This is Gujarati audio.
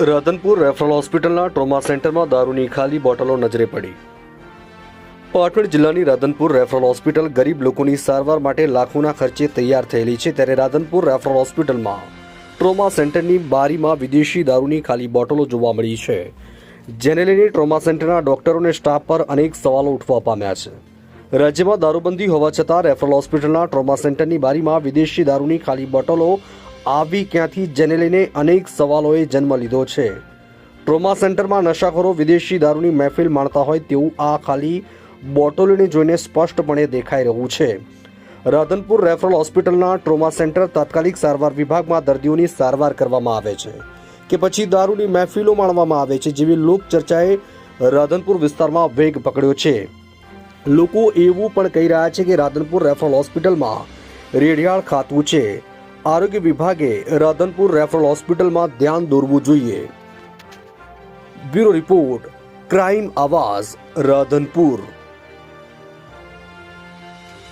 રાધનપુર રેફરલ હોસ્પિટલના ટ્રોમા સેન્ટરમાં દારૂની ખાલી બોટલો નજરે પડી। પાટણ જિલ્લાની રાધનપુર રેફરલ હોસ્પિટલ ગરીબ લોકોની સારવાર માટે લાખોના ખર્ચે તૈયાર થયેલી છે, ત્યારે રાધનપુર રેફરલ હોસ્પિટલમાં ટ્રોમા સેન્ટરની બારીમાં વિદેશી દારૂની ખાલી બોટલો જોવા મળી છે, જેને લઈને ટ્રોમા સેન્ટરના ડોક્ટરો અને સ્ટાફ પર અનેક સવાલો ઉઠવા પામ્યા છે। રાજ્યમાં દારૂબંધી હોવા છતાં રેફરલ હોસ્પિટલના ટ્રોમા સેન્ટરની બારીમાં વિદેશી દારૂની ખાલી બોટલો આવી ક્યાંથી, જેને લઈને અનેક સવાલોએ જન્મ લીધો છે। ટ્રોમા સેન્ટરમાં નશાખોરો વિદેશી દારૂની મહેફિલ માણતા હોય તેવું આ ખાલી બોટલોને જોઈને સ્પષ્ટપણે દેખાઈ રહ્યું છે। રાધનપુર રેફરલ હોસ્પિટલના ટ્રોમા સેન્ટર તાત્કાલિક સારવાર વિભાગમાં દર્દીઓની સારવાર કરવામાં આવે છે કે પછી દારૂની મહેફિલો માણવામાં આવે છે, જેવી લોકચર્ચાએ રાધનપુર વિસ્તારમાં વેગ પકડ્યો છે। લોકો એવું પણ કહી રહ્યા છે કે રાધનપુર રેફરલ હોસ્પિટલમાં રેડિયાળ ખાતું છે। આરોગ્ય વિભાગે રાધનપુર રેફરલ હોસ્પિટલમાં ધ્યાન દોરવું જોઈએ। Bureau report, crime Awaaz, Radhanpur.